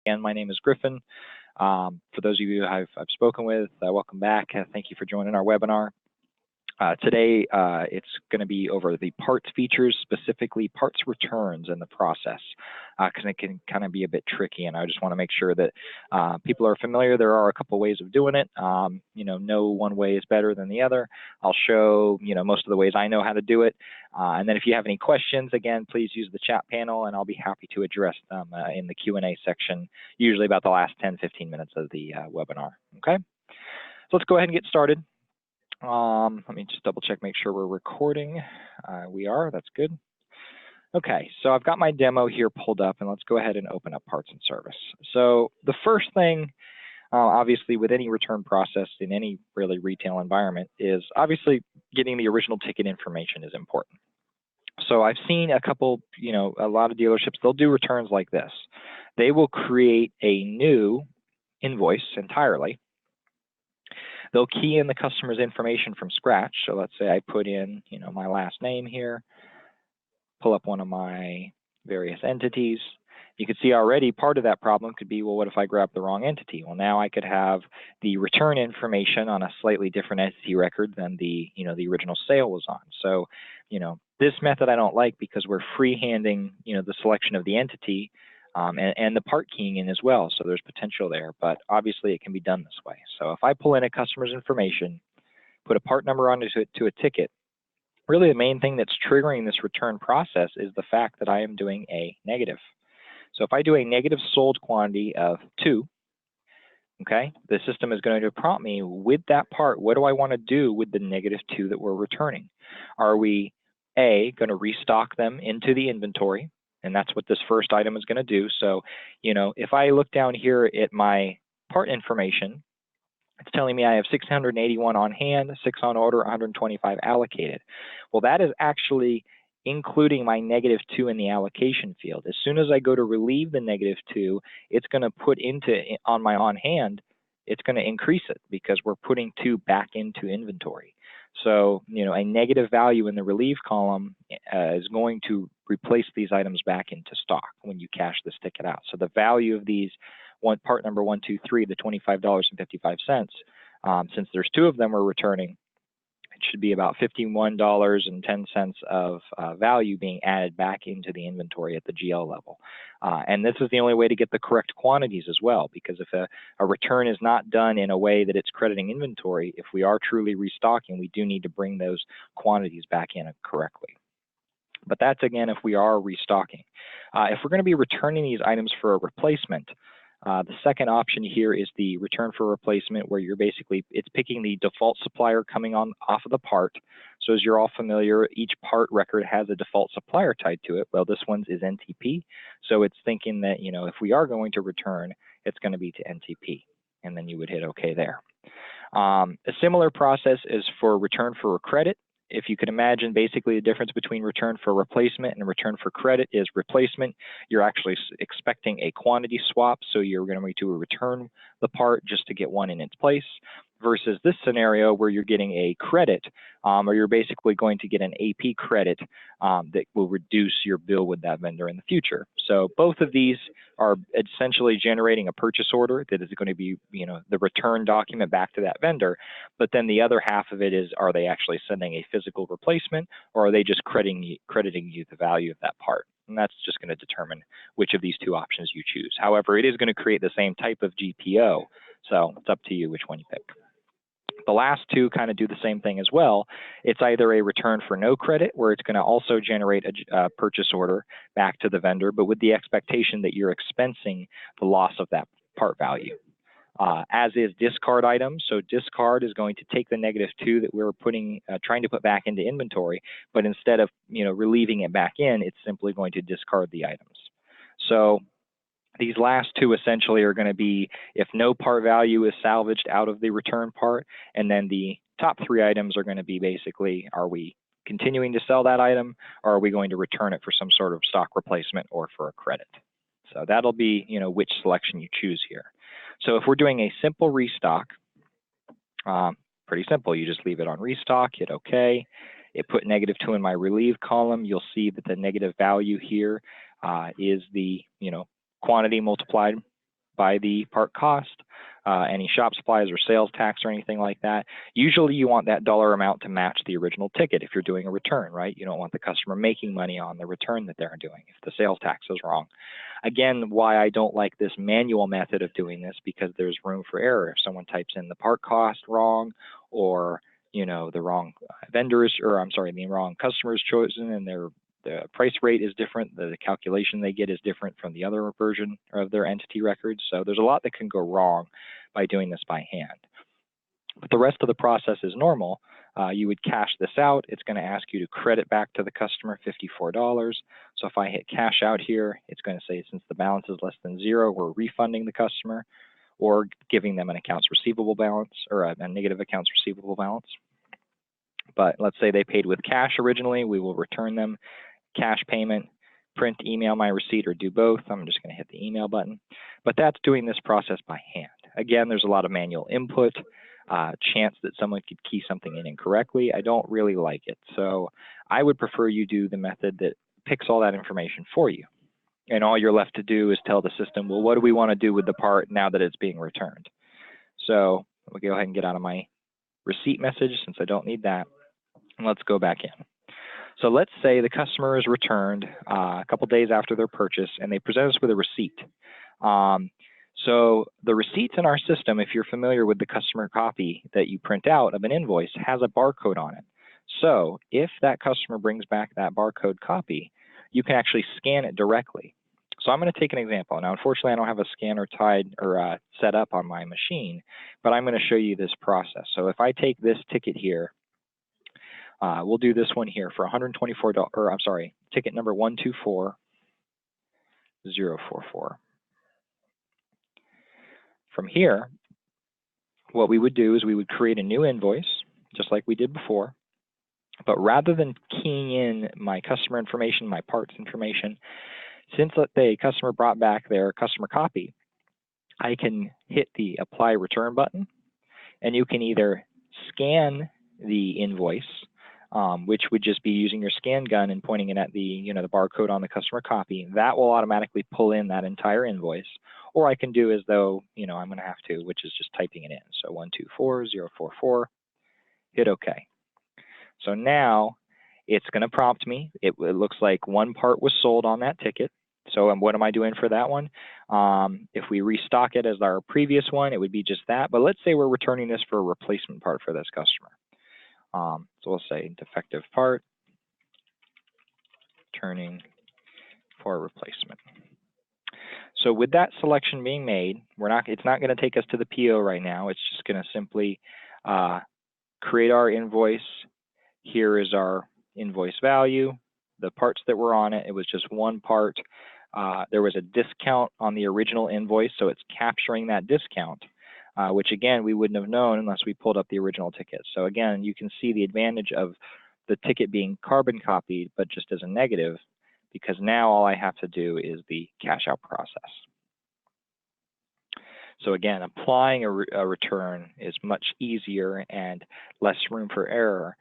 Again, my name is Griffin. For those of you I've spoken with, welcome back. Thank you for joining our webinar. Today, it's going to be over the parts features, specifically parts returns in the process, because it can kind of be a bit tricky, and I just want to make sure that people are familiar. There are a couple ways of doing it. No one way is better than the other. I'll show, most of the ways I know how to do it, and then if you have any questions, again, please use the chat panel, and I'll be happy to address them in the Q&A section, usually about the last 10-15 minutes of the webinar. Okay, so let's go ahead and get started. Let me just double check, make sure we're recording. We are, that's good. Okay, so I've got my demo here pulled up, and let's go ahead and open up parts and service. So the first thing, obviously with any return process in any really retail environment, is obviously getting the original ticket information is important. So I've seen a couple, a lot of dealerships, they'll do returns like this. They will create a new invoice entirely. They'll key in the customer's information from scratch. So let's say I put in, my last name here, pull up one of my various entities. You can see already part of that problem could be, well, what if I grab the wrong entity? Well, now I could have the return information on a slightly different entity record than the, the original sale was on. So, this method I don't like because we're freehanding, the selection of the entity and the part keying in as well. So there's potential there, but obviously it can be done this way. So if I pull in a customer's information, put a part number onto a ticket, really the main thing that's triggering this return process is the fact that I am doing a negative. So if I do a negative sold quantity of 2, okay, the system is going to prompt me with that part, what do I want to do with the negative 2 that we're returning? Are we, A, going to restock them into the inventory? And that's what this first item is going to do. So, if I look down here at my part information, it's telling me I have 681 on hand, 6 on order, 125 allocated. Well, that is actually including my negative 2 in the allocation field. As soon as I go to relieve the negative 2, it's going to put on my on hand, it's going to increase it because we're putting 2 back into inventory. So, a negative value in the relieve column is going to replace these items back into stock when you cash this ticket out. So the value of these, part number 1, 2, 3, the $25.55, since there's 2 of them we're returning, it should be about $51.10 of value being added back into the inventory at the GL level. And this is the only way to get the correct quantities as well, because if a return is not done in a way that it's crediting inventory, if we are truly restocking, we do need to bring those quantities back in correctly. But that's, again, if we are restocking. If we're going to be returning these items for a replacement, the second option here is the return for replacement, where it's picking the default supplier coming off of the part. So as you're all familiar, each part record has a default supplier tied to it. Well, this one's is NTP. So it's thinking that, if we are going to return, it's going to be to NTP. And then you would hit OK there. A similar process is for return for a credit. If you can imagine, basically the difference between return for replacement and return for credit is replacement. You're actually expecting a quantity swap, so you're going to return the part just to get one in its place, versus this scenario where you're getting a credit, or you're basically going to get an AP credit that will reduce your bill with that vendor in the future. So both of these are essentially generating a purchase order that is going to be, the return document back to that vendor. But then the other half of it is, are they actually sending a physical replacement, or are they just crediting you the value of that part? And that's just going to determine which of these 2 options you choose. However, it is going to create the same type of GPO, so it's up to you which one you pick. The last 2 kind of do the same thing as well. It's either a return for no credit, where it's going to also generate a purchase order back to the vendor, but with the expectation that you're expensing the loss of that part value. As is discard items. So discard is going to take the negative 2 that we're trying to put back into inventory, but instead of relieving it back in, it's simply going to discard the items. So these last 2 essentially are going to be if no part value is salvaged out of the return part, and then the top 3 items are going to be basically, are we continuing to sell that item, or are we going to return it for some sort of stock replacement or for a credit? So that'll be, which selection you choose here. So if we're doing a simple restock, pretty simple. You just leave it on restock, hit OK. It put negative 2 in my relieve column. You'll see that the negative value here is the, quantity multiplied by the part cost, any shop supplies or sales tax or anything like that. Usually you want that dollar amount to match the original ticket if you're doing a return, right? You don't want the customer making money on the return that they're doing if the sales tax is wrong. Again, why I don't like this manual method of doing this, because there's room for error. If someone types in the part cost wrong, or the wrong vendor is, or I'm sorry, the wrong customer is chosen, and the price rate is different, the calculation they get is different from the other version of their entity records. So there's a lot that can go wrong by doing this by hand. But the rest of the process is normal. You would cash this out. It's going to ask you to credit back to the customer $54. So if I hit cash out here, it's going to say since the balance is less than 0, we're refunding the customer or giving them an accounts receivable balance, or a negative accounts receivable balance. But let's say they paid with cash originally, we will return them cash payment, print, email my receipt, or do both. I'm just going to hit the email button. But that's doing this process by hand. Again, there's a lot of manual input, chance that someone could key something in incorrectly. I don't really like it. So I would prefer you do the method that picks all that information for you. And all you're left to do is tell the system, well, what do we want to do with the part now that it's being returned? So we'll go ahead and get out of my receipt message since I don't need that. And let's go back in. So let's say the customer is returned a couple days after their purchase, and they present us with a receipt. So the receipts in our system, if you're familiar with the customer copy that you print out of an invoice, has a barcode on it. So if that customer brings back that barcode copy, you can actually scan it directly. So I'm going to take an example. Now, unfortunately, I don't have a scanner tied or set up on my machine, but I'm going to show you this process. So if I take this ticket here, we'll do this one here for $124, or I'm sorry, ticket number 124044. From here, what we would do is we would create a new invoice, just like we did before. But rather than keying in my customer information, my parts information, since the customer brought back their customer copy, I can hit the apply return button, and you can either scan the invoice, which would just be using your scan gun and pointing it at the the barcode on the customer copy. That will automatically pull in that entire invoice. Or I can do as though I'm going to have to, which is just typing it in. So 124044, hit OK. So now it's going to prompt me. It looks like one part was sold on that ticket. So what am I doing for that one? If we restock it as our previous one, it would be just that. But let's say we're returning this for a replacement part for this customer. So we'll say defective part, returning for replacement. So with that selection being made, it's not going to take us to the PO right now. It's just going to simply create our invoice. Here is our invoice value. The parts that were on it, it was just one part. There was a discount on the original invoice, so it's capturing that discount, which again, we wouldn't have known unless we pulled up the original ticket. So again, you can see the advantage of the ticket being carbon copied, but just as a negative, because now all I have to do is the cash out process. So again, applying a return is much easier and less room for error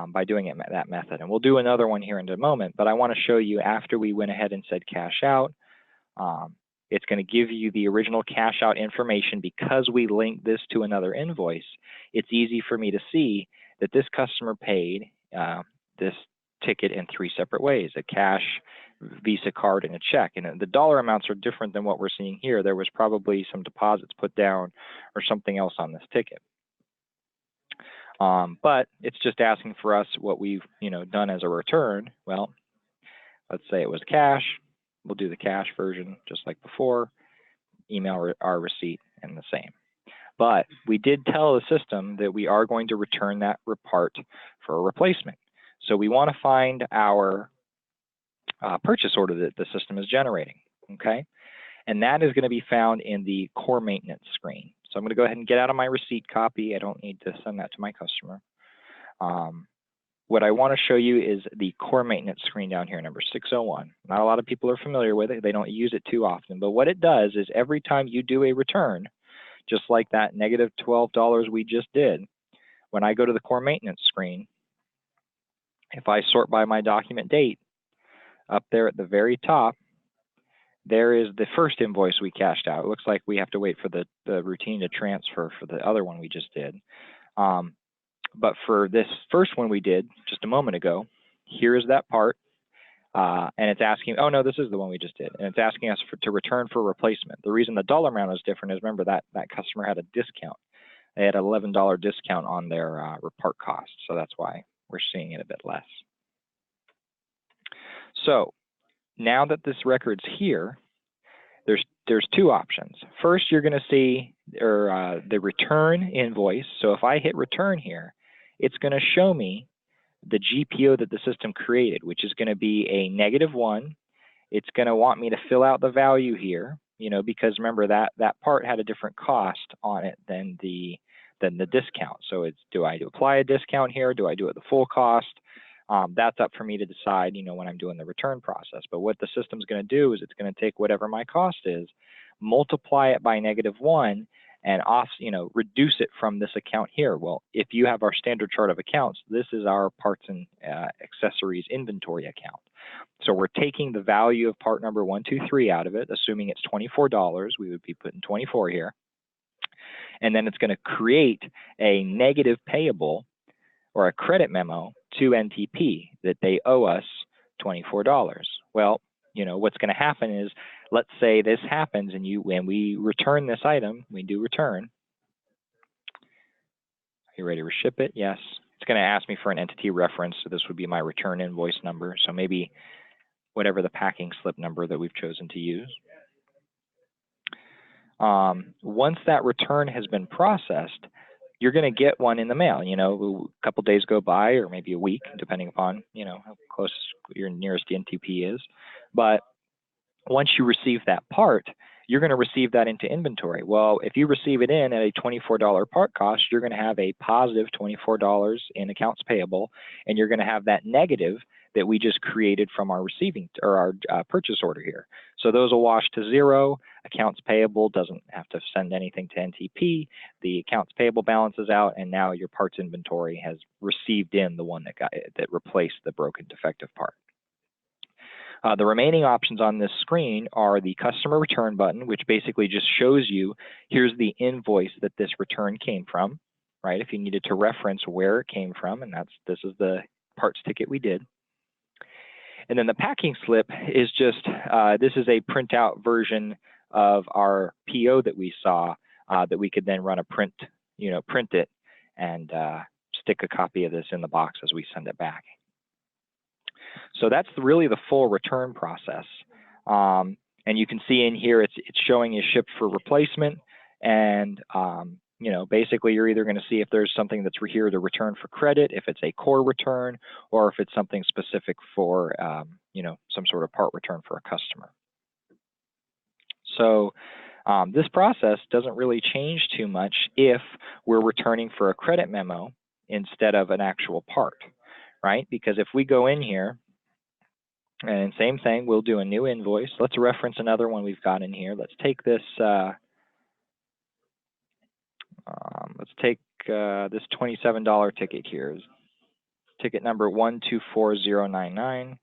by doing it that method. And we'll do another one here in a moment, but I want to show you after we went ahead and said cash out, it's going to give you the original cash out information. Because we linked this to another invoice, it's easy for me to see that this customer paid this ticket in 3 separate ways: a cash, Visa card, and a check. And the dollar amounts are different than what we're seeing here. There was probably some deposits put down or something else on this ticket. But it's just asking for us what we've done as a return. Well, let's say it was cash. We'll do the cash version just like before, email our receipt, and the same. But we did tell the system that we are going to return that part for a replacement. So we want to find our purchase order that the system is generating, okay? And that is going to be found in the core maintenance screen. So I'm going to go ahead and get out of my receipt copy. I don't need to send that to my customer. What I want to show you is the core maintenance screen down here, number 601. Not a lot of people are familiar with it. They don't use it too often. But what it does is every time you do a return, just like that negative $12 we just did, when I go to the core maintenance screen, if I sort by my document date, up there at the very top, there is the first invoice we cashed out. It looks like we have to wait for the routine to transfer for the other one we just did. But for this first one we did just a moment ago, here is that part. And it's asking, oh no, this is the one we just did. And it's asking us to return for replacement. The reason the dollar amount is different is, remember, that customer had a discount. They had an $11 discount on their part cost. So that's why we're seeing it a bit less. So now that this record's here, there's two options. First, you're going to see the return invoice. So if I hit return here, it's going to show me the GPO that the system created, which is going to be a -1. It's going to want me to fill out the value here, because remember that part had a different cost on it than the discount. So it's, do I apply a discount here? Do I do it the full cost? That's up for me to decide, when I'm doing the return process. But what the system's going to do is it's going to take whatever my cost is, multiply it by -1, and reduce it from this account here. Well, if you have our standard chart of accounts, this is our parts and accessories inventory account. So we're taking the value of part number 123 out of it, assuming it's $24. We would be putting 24 here. And then it's going to create a negative payable or a credit memo to NTP that they owe us $24. Well, what's going to happen is, let's say this happens and when we return this item, we do return. Are you ready to ship it? Yes. It's going to ask me for an entity reference, so this would be my return invoice number. So maybe whatever the packing slip number that we've chosen to use. Once that return has been processed, you're going to get one in the mail. A couple days go by, or maybe a week, depending upon how close your nearest NTP is. But once you receive that part, you're going to receive that into inventory. Well, if you receive it in at a $24 part cost, you're going to have a positive $24 in accounts payable, and you're going to have that negative that we just created from our our purchase order here. So those will wash to zero. Accounts payable doesn't have to send anything to NTP. The accounts payable balances out, and now your parts inventory has received in the one that replaced the broken defective part. The remaining options on this screen are the customer return button, which basically just shows you, here's the invoice that this return came from, right? If you needed to reference where it came from, and this is the parts ticket we did. And then the packing slip is just, this is a printout version of our PO that we saw that we could then run a print it and stick a copy of this in the box as we send it back. So that's really the full return process. And you can see in here, it's showing you shipped for replacement. And, basically you're either going to see if there's something that's here to return for credit, if it's a core return, or if it's something specific for, some sort of part return for a customer. So this process doesn't really change too much if we're returning for a credit memo instead of an actual part, right? Because if we go in here, and same thing, we'll do a new invoice. Let's reference another one we've got in here. Let's take this, this $27 ticket here. Ticket number 124099.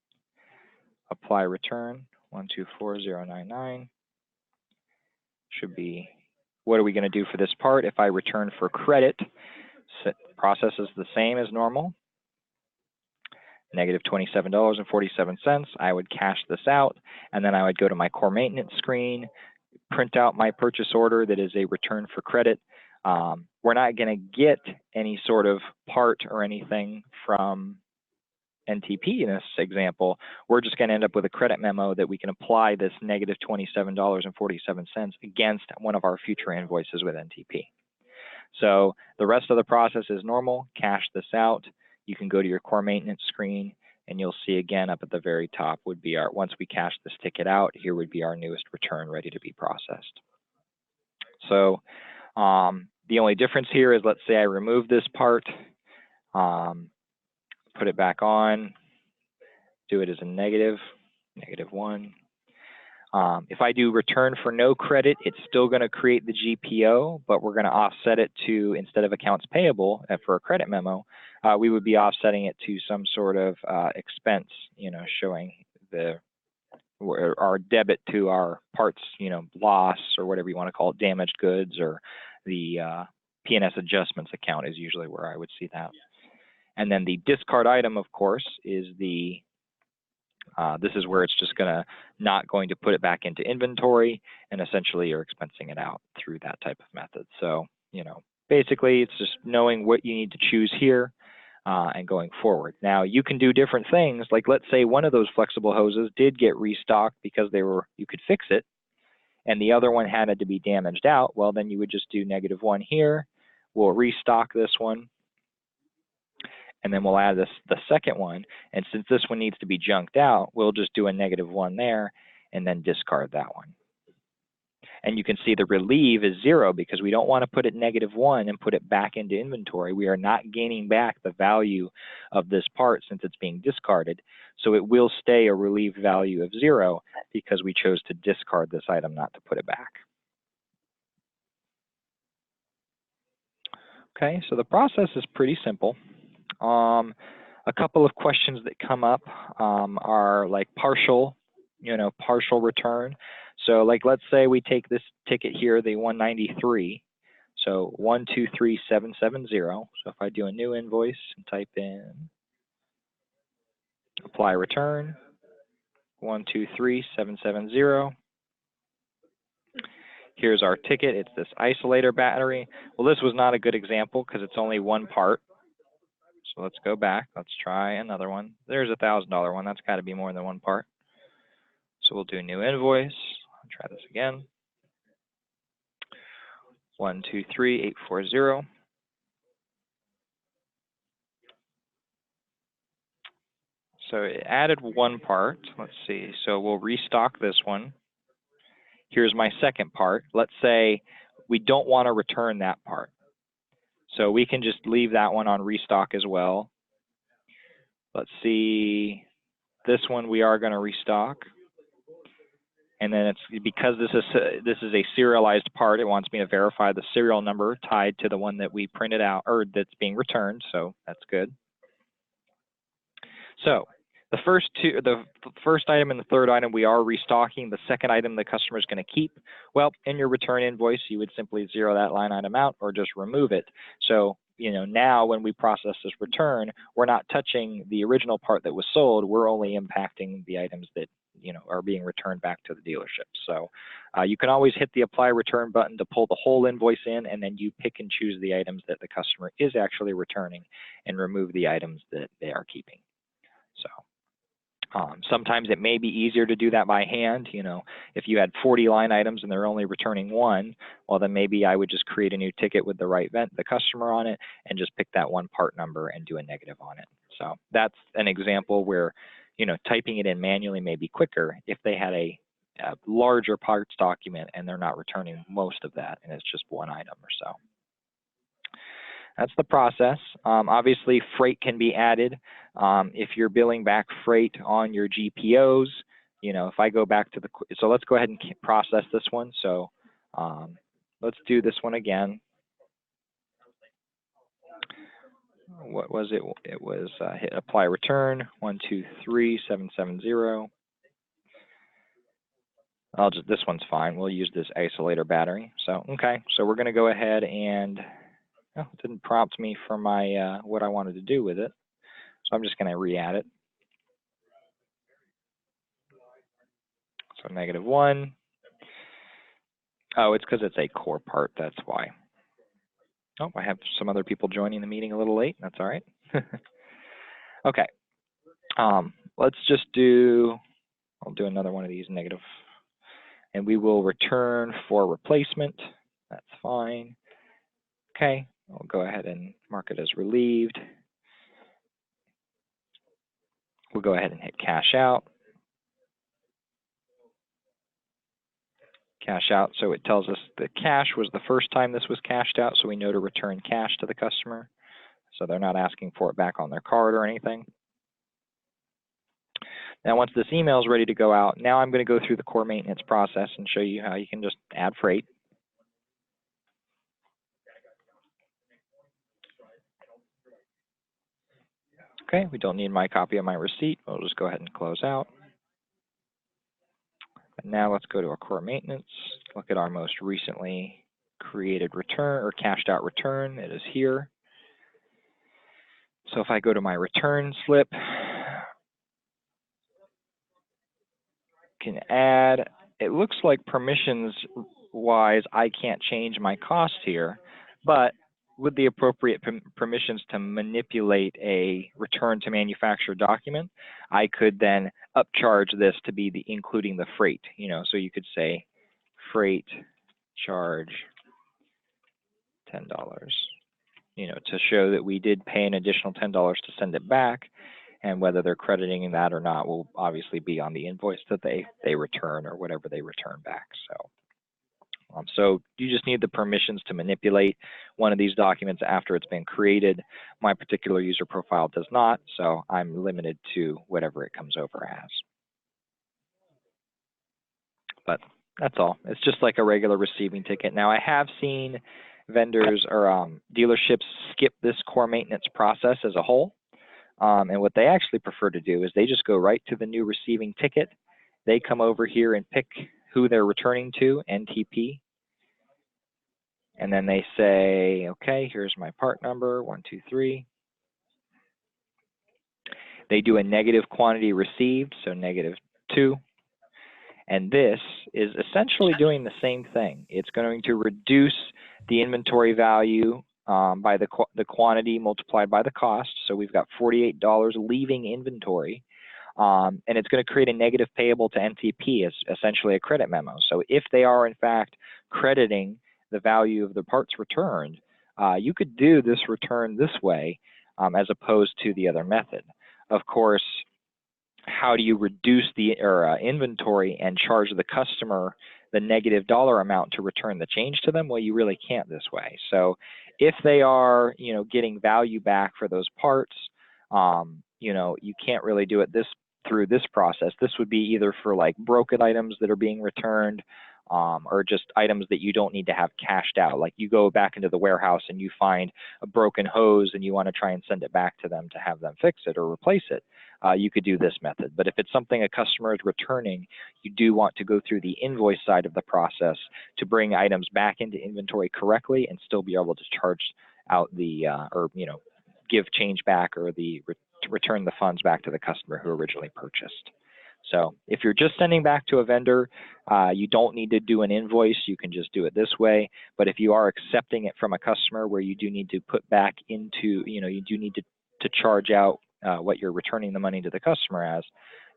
Apply return, 124099. Should be, what are we going to do for this part? If I return for credit, process is the same as normal. Negative $27.47. I would cash this out, and then I would go to my core maintenance screen, print out my purchase order that is a return for credit. We're not going to get any sort of part or anything from NTP in this example. We're just going to end up with a credit memo that we can apply this negative $27.47 against one of our future invoices with NTP. So the rest of the process is normal. Cash this out. You can go to your core maintenance screen, and you'll see again up at the very top would be our, once we cash this ticket out, here would be our newest return ready to be processed. So the only difference here is, let's say I remove this part, put it back on, do it as a -1. If I do return for no credit, it's still going to create the GPO, but we're going to offset it to, instead of accounts payable for a credit memo, we would be offsetting it to some sort of expense, showing the our debit to our parts, loss or whatever you want to call it, damaged goods, or the P&S adjustments account is usually where I would see that. And then the discard item, of course, is the this is where it's just not going to put it back into inventory, and essentially you're expensing it out through that type of method. So, basically it's just knowing what you need to choose here and going forward. Now you can do different things, like let's say one of those flexible hoses did get restocked because you could fix it, and the other one had to be damaged out. Well, then you would just do -1 here. We'll restock this one, and then we'll add the second one. And since this one needs to be junked out, we'll just do a -1 there and then discard that one. And you can see the relieve is 0 because we don't want to put it -1 and put it back into inventory. We are not gaining back the value of this part since it's being discarded. So it will stay a relieved value of 0 because we chose to discard this item, not to put it back. Okay, so the process is pretty simple. A couple of questions that come up are like partial return. So like, let's say we take this ticket here, the 193. So 123770. So if I do a new invoice and type in apply return 123770. Here's our ticket. It's this isolator battery. Well, this was not a good example because it's only one part. So let's go back. Let's try another one. There's a $1,000 one. That's got to be more than one part. So we'll do new invoice. I'll try this again. 123840. So it added one part. Let's see. So we'll restock this one. Here's my second part. Let's say we don't want to return that part. So we can just leave that one on restock as well. Let's see. This one we are going to restock. And then it's because this is a serialized part, it wants me to verify the serial number tied to the one that we printed out or that's being returned. So that's good. So the first item and the third item, we are restocking. The second item the customer is going to keep. Well, in your return invoice, you would simply zero that line item out or just remove it. So, now when we process this return, we're not touching the original part that was sold. We're only impacting the items that, are being returned back to the dealership. So you can always hit the apply return button to pull the whole invoice in, and then you pick and choose the items that the customer is actually returning and remove the items that they are keeping. So sometimes it may be easier to do that by hand. If you had 40 line items and they're only returning one, well, then maybe I would just create a new ticket with the right the customer on it and just pick that one part number and do a negative on it. So that's an example where, typing it in manually may be quicker if they had a larger parts document and they're not returning most of that and it's just one item or so. That's the process. Obviously, freight can be added. If you're billing back freight on your GPOs, if I go back to so let's go ahead and process this one. So let's do this one again. What was it? It was hit apply return 123770. This one's fine. We'll use this isolator battery. So okay, so we're going to go ahead and it didn't prompt me for my what I wanted to do with it. So I'm just going to re-add it. So -1. Oh, it's because it's a core part. That's why. Oh, I have some other people joining the meeting a little late. That's all right. Okay. Let's just I'll do another one of these negative. And we will return for replacement. That's fine. Okay. I'll go ahead and mark it as relieved. We'll go ahead and hit cash out. Cash out, so it tells us the cash was the first time this was cashed out, so we know to return cash to the customer. So they're not asking for it back on their card or anything. Now once this email is ready to go out, now I'm going to go through the core maintenance process and show you how you can just add freight. Okay, we don't need my copy of my receipt. We'll just go ahead and close out. And now let's go to our core maintenance, look at our most recently created return or cashed out return. It is here. So if I go to my return slip, can add, it looks like permissions wise, I can't change my cost here, but with the appropriate permissions to manipulate a return to manufacturer document, I could then upcharge this to be including the freight, so you could say freight charge $10, to show that we did pay an additional $10 to send it back, and whether they're crediting that or not will obviously be on the invoice that they return or whatever they return back. So you just need the permissions to manipulate one of these documents after it's been created. My particular user profile does not, so I'm limited to whatever it comes over as. But that's all. It's just like a regular receiving ticket. Now, I have seen vendors or dealerships skip this core maintenance process as a whole. And what they actually prefer to do is they just go right to the new receiving ticket. They come over here and pick who they're returning to, NTP. And then they say, okay, here's my part number, 123. They do a negative quantity received, so -2. And this is essentially doing the same thing. It's going to reduce the inventory value by the quantity multiplied by the cost. So we've got $48 leaving inventory. And it's going to create a negative payable to NTP as essentially a credit memo. So if they are in fact crediting the value of the parts returned, you could do this return this way as opposed to the other method. Of course, how do you reduce the inventory and charge the customer the negative dollar amount to return the change to them? Well, you really can't this way. So if they are, getting value back for those parts, you can't really do it through this process. This would be either for like broken items that are being returned, or just items that you don't need to have cashed out. Like you go back into the warehouse and you find a broken hose and you want to try and send it back to them to have them fix it or replace it. You could do this method. But if it's something a customer is returning, you do want to go through the invoice side of the process to bring items back into inventory correctly and still be able to charge out the, give change back or to return the funds back to the customer who originally purchased. So if you're just sending back to a vendor, you don't need to do an invoice. You can just do it this way. But if you are accepting it from a customer where you do need to put back into, you do need to charge out what you're returning the money to the customer as,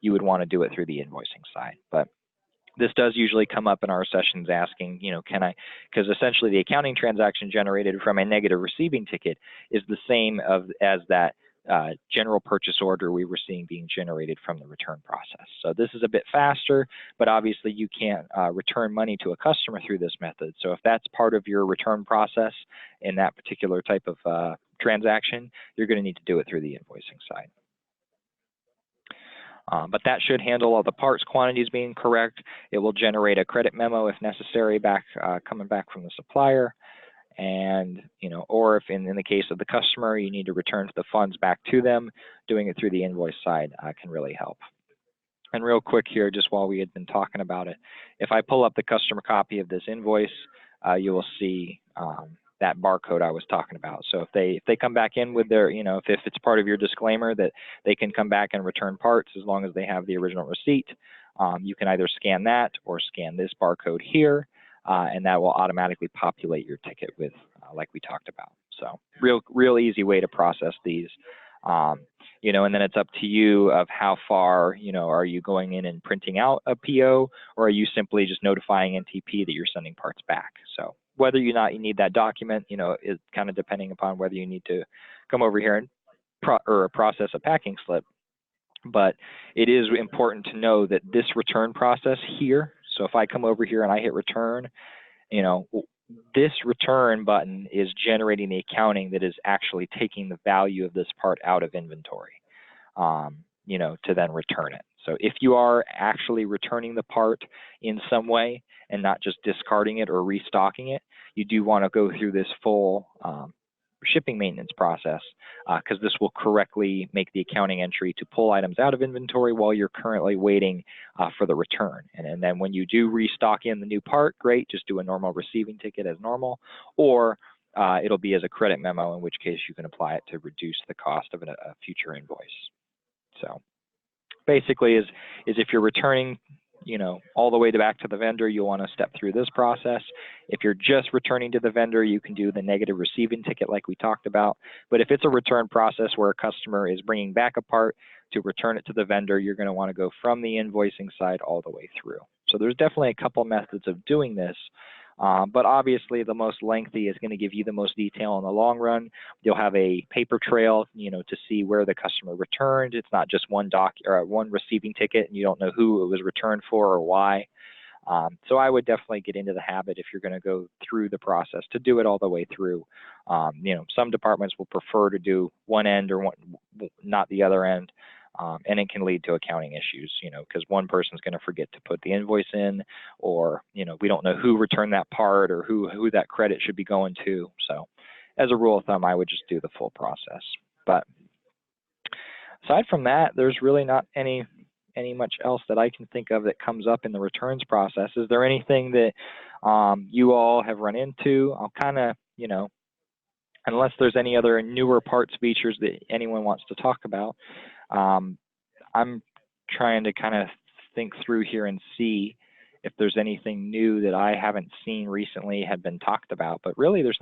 you would want to do it through the invoicing side. But this does usually come up in our sessions asking, because essentially the accounting transaction generated from a negative receiving ticket is the same as that general purchase order we were seeing being generated from the return process. So this is a bit faster, but obviously you can't return money to a customer through this method. So if that's part of your return process in that particular type of transaction, you're going to need to do it through the invoicing side. But that should handle all the parts quantities being correct. It will generate a credit memo if necessary coming back from the supplier. And, or if in the case of the customer, you need to return the funds back to them, doing it through the invoice side can really help. And real quick here, just while we had been talking about it, if I pull up the customer copy of this invoice, you will see that barcode I was talking about. So if they come back in with their, if it's part of your disclaimer that they can come back and return parts as long as they have the original receipt, you can either scan that or scan this barcode here. And that will automatically populate your ticket with, like we talked about. So real easy way to process these, and then it's up to you of how far, are you going in and printing out a PO, or are you simply just notifying NTP that you're sending parts back? So whether you need that document, is kind of depending upon whether you need to come over here and process a packing slip. But it is important to know that this return process here, so if I come over here and I hit return, this return button is generating the accounting that is actually taking the value of this part out of inventory, to then return it. So if you are actually returning the part in some way and not just discarding it or restocking it, you do want to go through this full shipping maintenance process, because this will correctly make the accounting entry to pull items out of inventory while you're currently waiting for the return. And then when you do restock in the new part, great, just do a normal receiving ticket as normal, or it'll be as a credit memo, in which case you can apply it to reduce the cost of a future invoice. So basically is if you're returning, all the way back to the vendor, you'll want to step through this process. If you're just returning to the vendor, you can do the negative receiving ticket like we talked about. But if it's a return process where a customer is bringing back a part to return it to the vendor, you're going to want to go from the invoicing side all the way through. So there's definitely a couple methods of doing this. But obviously the most lengthy is going to give you the most detail in the long run. You'll have a paper trail, to see where the customer returned. It's not just one one receiving ticket and you don't know who it was returned for or why. So I would definitely get into the habit, if you're going to go through the process, to do it all the way through. Some departments will prefer to do one end or not the other end. And it can lead to accounting issues, because one person's going to forget to put the invoice in, or, we don't know who returned that part or who that credit should be going to. So as a rule of thumb, I would just do the full process. But aside from that, there's really not any much else that I can think of that comes up in the returns process. Is there anything that you all have run into? I'll kind of, unless there's any other newer parts features that anyone wants to talk about, I'm trying to kind of think through here and see if there's anything new that I haven't seen recently had been talked about. But really, there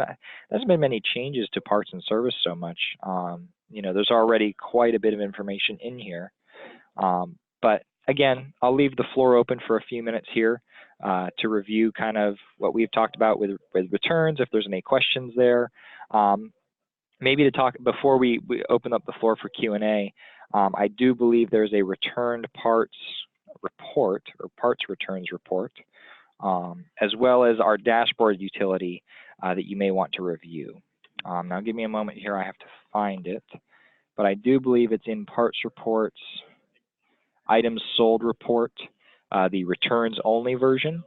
hasn't been many changes to parts and service so much. There's already quite a bit of information in here. But again, I'll leave the floor open for a few minutes here to review kind of what we've talked about with returns, if there's any questions there. Maybe to talk, before we open up the floor for Q&A, I do believe there's a returned parts report, or parts returns report, as well as our dashboard utility that you may want to review. Now give me a moment here, I have to find it, but I do believe it's in parts reports, items sold report, the returns only version.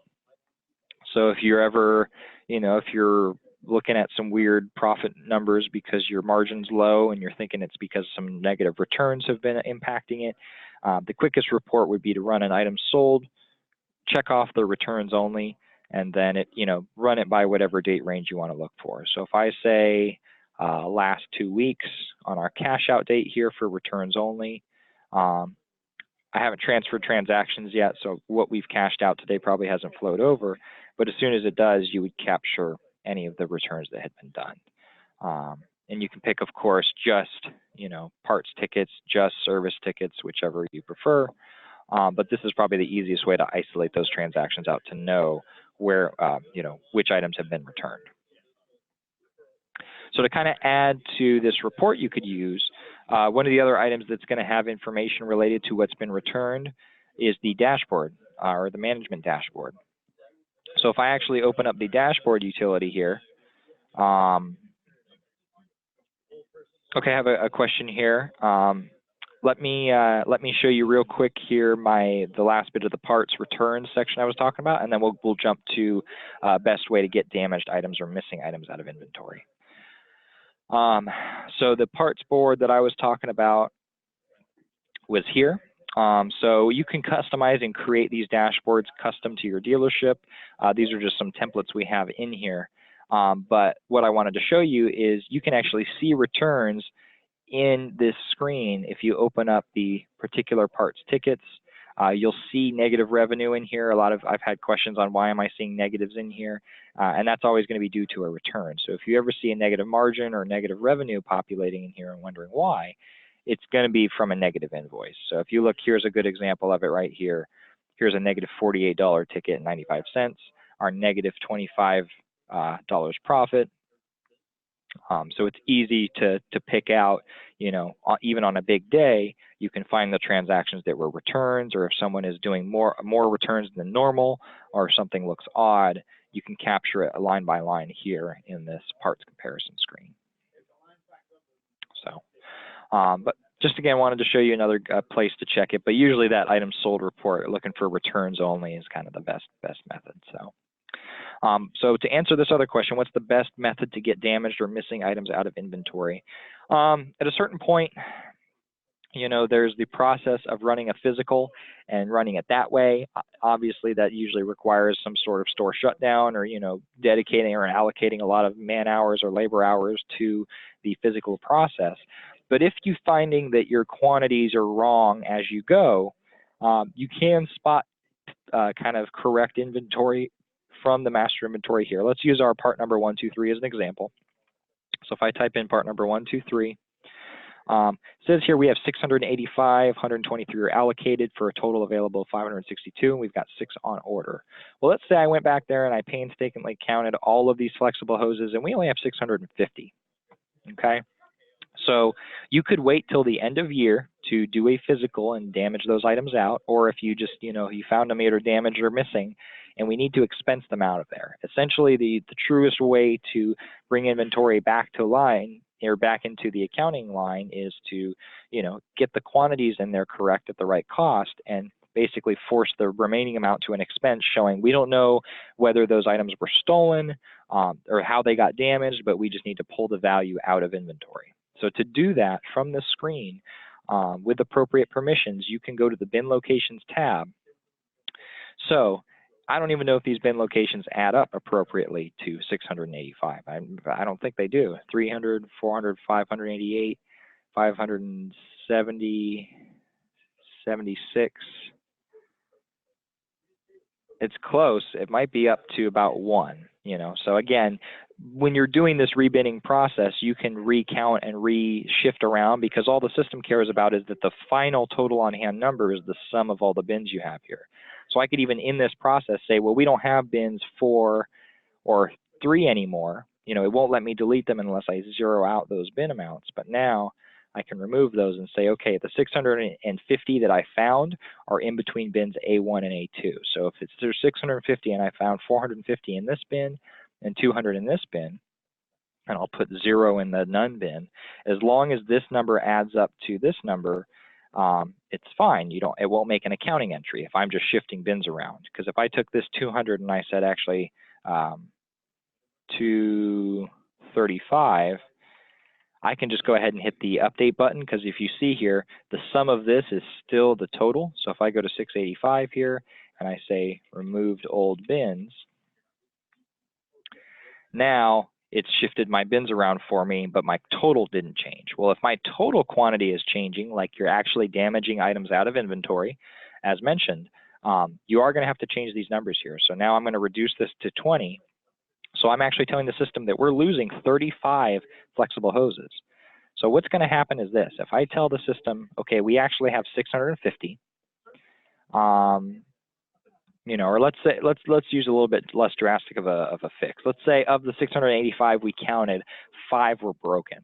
So if you're ever, if you're looking at some weird profit numbers because your margin's low and you're thinking it's because some negative returns have been impacting it, the quickest report would be to run an item sold, check off the returns only, and then run it by whatever date range you want to look for. So if I say last 2 weeks on our cash out date here for returns only, I haven't transferred transactions yet, so what we've cashed out today probably hasn't flowed over, but as soon as it does, you would capture any of the returns that had been done. And you can pick, of course, just, parts tickets, just service tickets, whichever you prefer. But this is probably the easiest way to isolate those transactions out to know where, which items have been returned. So to kind of add to this report you could use, one of the other items that's going to have information related to what's been returned is the dashboard, or the management dashboard. So if I actually open up the dashboard utility here, okay, I have a question here. Let me show you real quick here the last bit of the parts returns section I was talking about, and then we'll jump to best way to get damaged items or missing items out of inventory. So the parts board that I was talking about was here. So you can customize and create these dashboards custom to your dealership. These are just some templates we have in here. But what I wanted to show you is you can actually see returns in this screen. If you open up the particular parts tickets, you'll see negative revenue in here. I've had questions on why am I seeing negatives in here, and that's always going to be due to a return. So if you ever see a negative margin or negative revenue populating in here and wondering why, it's going to be from a negative invoice. So if you look, here's a good example of it right here. Here's a negative $48 ticket and 95 cents, our negative $25 profit. So it's easy to pick out, even on a big day, you can find the transactions that were returns, or if someone is doing more returns than normal, or if something looks odd, you can capture it line by line here in this parts comparison screen. So, but just again, wanted to show you another place to check it, but usually that item sold report, looking for returns only, is kind of the best method. So. So to answer this other question, what's the best method to get damaged or missing items out of inventory? At a certain point, there's the process of running a physical and running it that way. Obviously, that usually requires some sort of store shutdown or, dedicating or allocating a lot of man hours or labor hours to the physical process. But if you're finding that your quantities are wrong as you go, you can spot kind of correct inventory from the master inventory here. Let's use our part number 123 as an example. So if I type in part number 123, it says here we have 685, 123 are allocated for a total available of 562, and we've got 6 on order. Well, let's say I went back there and I painstakingly counted all of these flexible hoses, and we only have 650, okay? So you could wait till the end of year to do a physical and damage those items out, or if you just, you found them either damaged or missing, and we need to expense them out of there. Essentially, the truest way to bring inventory back to line or back into the accounting line is to, get the quantities in there correct at the right cost and basically force the remaining amount to an expense showing we don't know whether those items were stolen or how they got damaged, but we just need to pull the value out of inventory. So to do that from the screen with appropriate permissions, you can go to the bin locations tab. So I don't even know if these bin locations add up appropriately to 685. I don't think they do. 300, 400, 588, 570, 76. It's close. It might be up to about 1, So again, when you're doing this rebinning process, you can recount and re-shift around because all the system cares about is that the final total on hand number is the sum of all the bins you have here. So I could even in this process say, well, we don't have bins 4 or 3 anymore. It won't let me delete them unless I zero out those bin amounts. But now I can remove those and say, okay, the 650 that I found are in between bins A1 and A2. So if there's 650 and I found 450 in this bin and 200 in this bin, and I'll put 0 in the none bin, as long as this number adds up to this number, it's fine. It won't make an accounting entry if I'm just shifting bins around. Because if I took this 200 and I said actually 235, I can just go ahead and hit the update button because if you see here, the sum of this is still the total. So if I go to 685 here and I say removed old bins, now it's shifted my bins around for me, but my total didn't change. Well, if my total quantity is changing, like you're actually damaging items out of inventory, as mentioned, you are going to have to change these numbers here. So now I'm going to reduce this to 20. So I'm actually telling the system that we're losing 35 flexible hoses. So what's going to happen is this. If I tell the system, okay, we actually have 650, or let's say, let's use a little bit less drastic of a fix. Let's say of the 685 we counted, 5 were broken.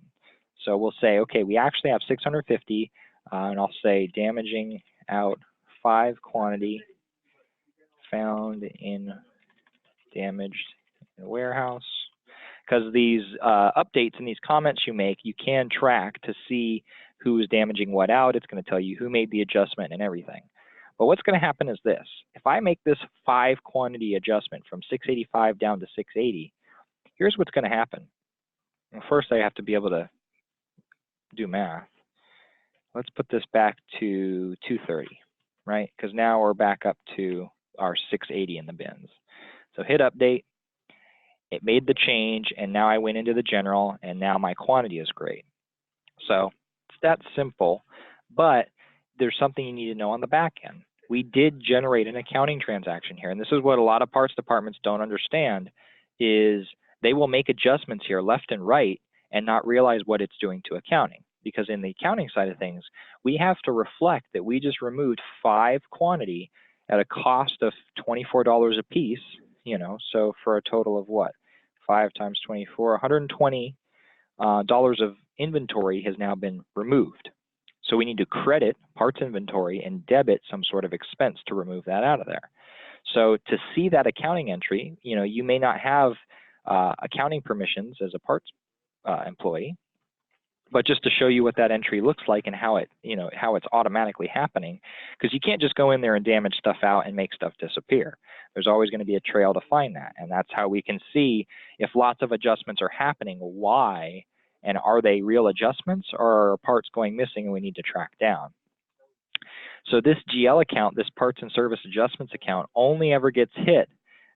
So we'll say, okay, we actually have 650, and I'll say damaging out 5 quantity found in damaged in the warehouse. Because these updates and these comments you make, you can track to see who's damaging what out. It's going to tell you who made the adjustment and everything. But what's going to happen is this. If I make this 5 quantity adjustment from 685 down to 680, here's what's going to happen. Well, first, I have to be able to do math. Let's put this back to 230, right? Because now we're back up to our 680 in the bins. So hit update. It made the change, and now I went into the general, and now my quantity is great. So it's that simple, but there's something you need to know on the back end. We did generate an accounting transaction here, and this is what a lot of parts departments don't understand, is they will make adjustments here left and right and not realize what it's doing to accounting. Because in the accounting side of things, we have to reflect that we just removed 5 quantity at a cost of $24 a piece, so for a total of what? 5 times 24, $120 of inventory has now been removed. So we need to credit parts inventory and debit some sort of expense to remove that out of there. So to see that accounting entry, you may not have accounting permissions as a parts employee, But just to show you what that entry looks like and how it, how it's automatically happening, because you can't just go in there and damage stuff out and make stuff disappear. There's always going to be a trail to find that, and that's how we can see if lots of adjustments are happening, why, and are they real adjustments or are parts going missing and we need to track down. So this GL account, this parts and service adjustments account, only ever gets hit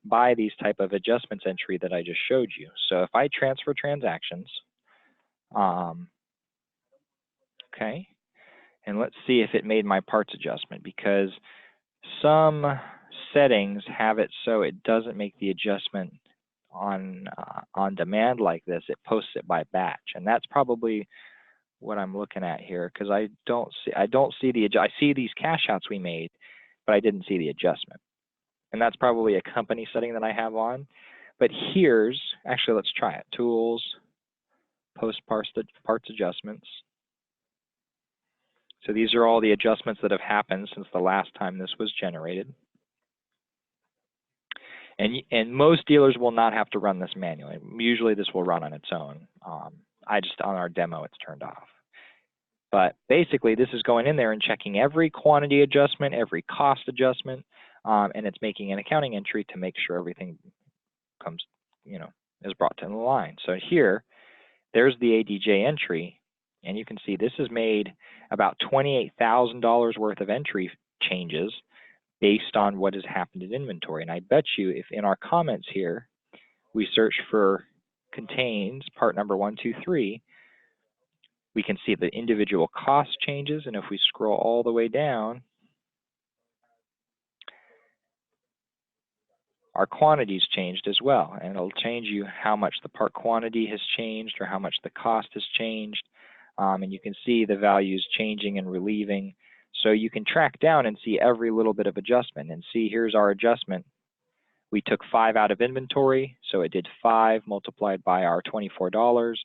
by these type of adjustments entry that I just showed you. So if I transfer transactions, okay, and let's see if it made my parts adjustment, because some settings have it so it doesn't make the adjustment on demand like this. It posts it by batch, and that's probably what I'm looking at here, because I see these cash outs we made, but I didn't see the adjustment, and that's probably a company setting that I have on. But here's, actually, let's try it. Tools, post parts adjustments. So these are all the adjustments that have happened since the last time this was generated. And most dealers will not have to run this manually. Usually this will run on its own. On our demo, it's turned off. But basically, this is going in there and checking every quantity adjustment, every cost adjustment, and it's making an accounting entry to make sure everything comes, is brought to the line. So here, there's the ADJ entry, and you can see this has made about $28,000 worth of entry changes based on what has happened in inventory. And I bet you if in our comments here, we search for contains part number 123, we can see the individual cost changes. And if we scroll all the way down, our quantities changed as well. And it'll change you how much the part quantity has changed or how much the cost has changed. And you can see the values changing and relieving. So you can track down and see every little bit of adjustment and see here's our adjustment. We took 5 out of inventory, so it did 5 multiplied by our $24,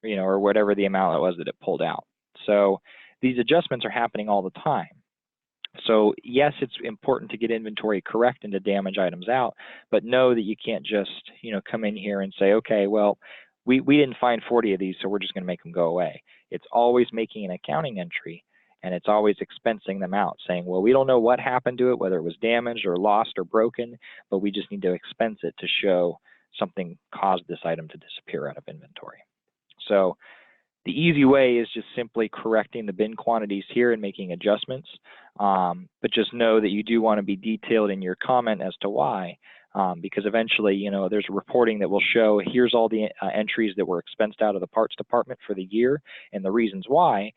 or whatever the amount it was that it pulled out. So these adjustments are happening all the time. So yes, it's important to get inventory correct and to damage items out, but know that you can't just, come in here and say, okay, well, we didn't find 40 of these, so we're just going to make them go away. It's always making an accounting entry, and it's always expensing them out, saying, well, we don't know what happened to it, whether it was damaged or lost or broken, but we just need to expense it to show something caused this item to disappear out of inventory. So the easy way is just simply correcting the bin quantities here and making adjustments, but just know that you do want to be detailed in your comment as to why, because eventually, there's reporting that will show here's all the entries that were expensed out of the parts department for the year and the reasons why,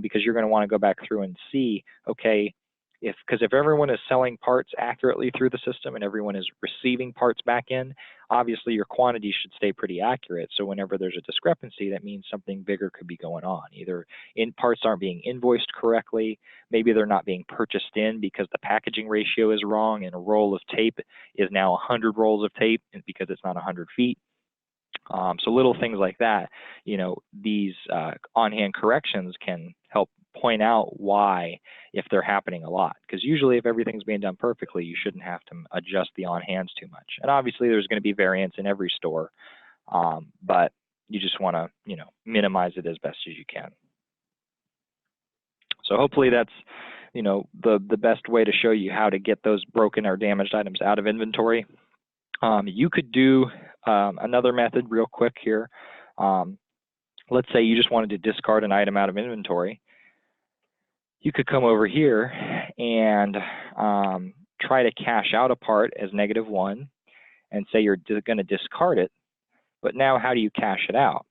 because you're going to want to go back through and see, okay, because if everyone is selling parts accurately through the system and everyone is receiving parts back in, obviously your quantities should stay pretty accurate. So whenever there's a discrepancy, that means something bigger could be going on. Either parts aren't being invoiced correctly, maybe they're not being purchased in because the packaging ratio is wrong and a roll of tape is now 100 rolls of tape because it's not 100 feet. So little things like that, these on-hand corrections can help point out why, if they're happening a lot. Because usually if everything's being done perfectly, you shouldn't have to adjust the on-hands too much. And obviously there's going to be variance in every store, but you just want to, minimize it as best as you can. So hopefully that's, the best way to show you how to get those broken or damaged items out of inventory. You could do another method real quick here. Let's say you just wanted to discard an item out of inventory. You could come over here and try to cash out a part as -1 and say you're going to discard it, but now how do you cash it out,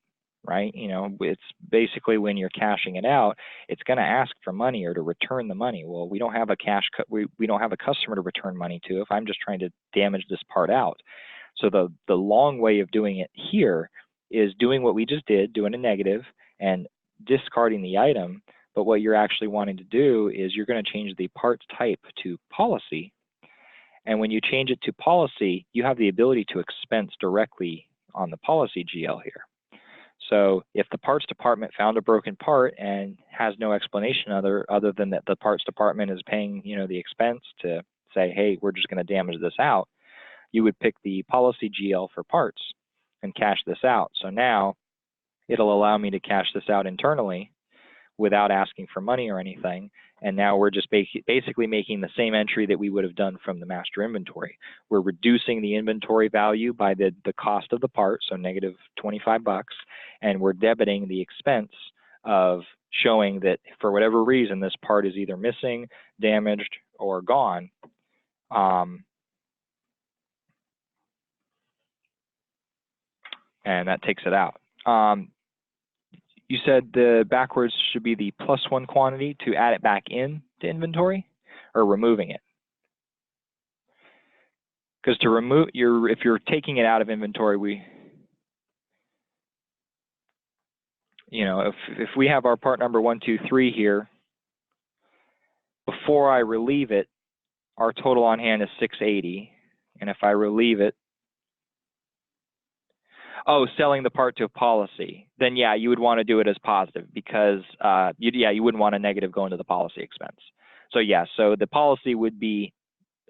right? It's basically when you're cashing it out, it's going to ask for money or to return the money. Well, we don't have a we don't have a customer to return money to if I'm just trying to damage this part out. So the long way of doing it here is doing what we just did, doing a negative and discarding the item. But what you're actually wanting to do is you're going to change the parts type to policy. And when you change it to policy, you have the ability to expense directly on the policy GL here. So if the parts department found a broken part and has no explanation other than that the parts department is paying, the expense to say, hey, we're just going to damage this out, you would pick the policy GL for parts and cash this out. So now it'll allow me to cash this out internally without asking for money or anything. And now we're just basically making the same entry that we would have done from the master inventory. We're reducing the inventory value by the cost of the part, so negative 25 bucks, and we're debiting the expense of showing that for whatever reason this part is either missing, damaged, or gone. And that takes it out. You said the backwards should be the +1 quantity to add it back in to inventory, or removing it? Because to remove if you're taking it out of inventory, if we have our part number 123 here, before I relieve it, our total on hand is 680, and if I relieve it, selling the part to a policy, then yeah, you would want to do it as positive, because you wouldn't want a negative go into the policy expense. So yeah, so the policy would be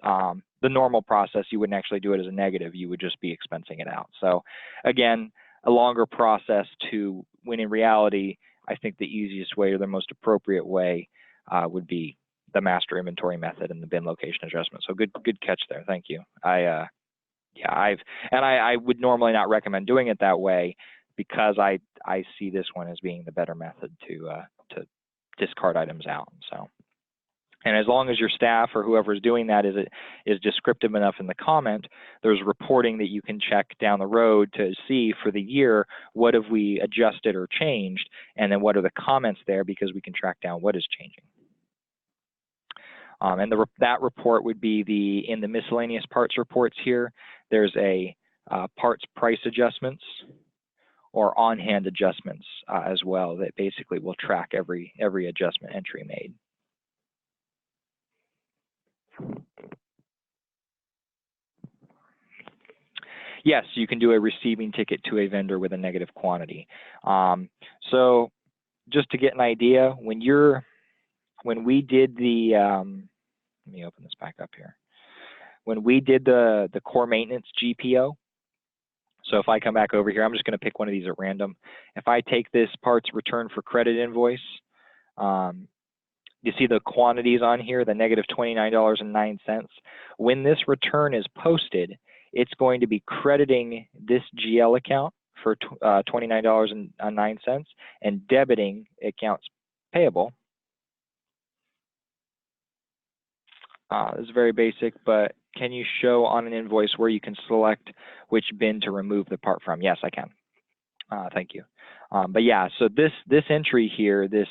the normal process. You wouldn't actually do it as a negative, you would just be expensing it out. So again, a longer process when in reality, I think the easiest way or the most appropriate way would be the master inventory method and the bin location adjustment. So good catch there, thank you. I would normally not recommend doing it that way, because I see this one as being the better method to discard items out. So, and as long as your staff or whoever is doing that is descriptive enough in the comment, there's reporting that you can check down the road to see for the year what have we adjusted or changed, and then what are the comments there, because we can track down what is changing. And that report would be in the miscellaneous parts reports here. There's a parts price adjustments or on-hand adjustments as well that basically will track every adjustment entry made. Yes, you can do a receiving ticket to a vendor with a negative quantity. So just to get an idea, when we did the, let me open this back up here. When we did the core maintenance GPO, so if I come back over here, I'm just going to pick one of these at random. If I take this parts return for credit invoice, you see the quantities on here, the negative $29.09. When this return is posted, it's going to be crediting this GL account for $29.09 and debiting accounts payable. This is very basic, but can you show on an invoice where you can select which bin to remove the part from? Yes, I can. Thank you. But yeah, so this entry here, this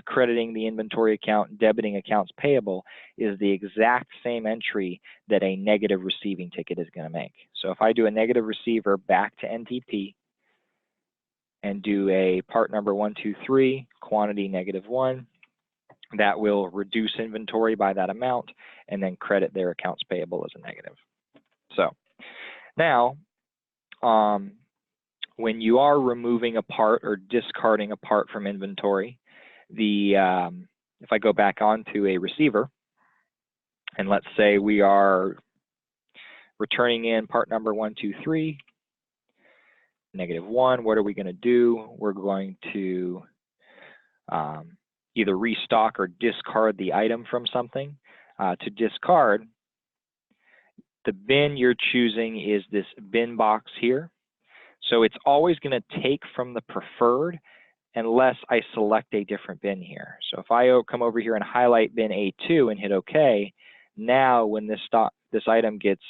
crediting the inventory account, debiting accounts payable, is the exact same entry that a negative receiving ticket is going to make. So if I do a negative receiver back to NTP and do a part number 123, quantity -1, that will reduce inventory by that amount and then credit their accounts payable as a negative. So now, when you are removing a part or discarding a part from inventory, if I go back onto a receiver, and let's say we are returning in part number 123, -1, what are we going to do? We're going to either restock or discard the item from something. To discard, the bin you're choosing is this bin box here. So it's always going to take from the preferred unless I select a different bin here. So if I come over here and highlight bin A2 and hit OK, now when this item gets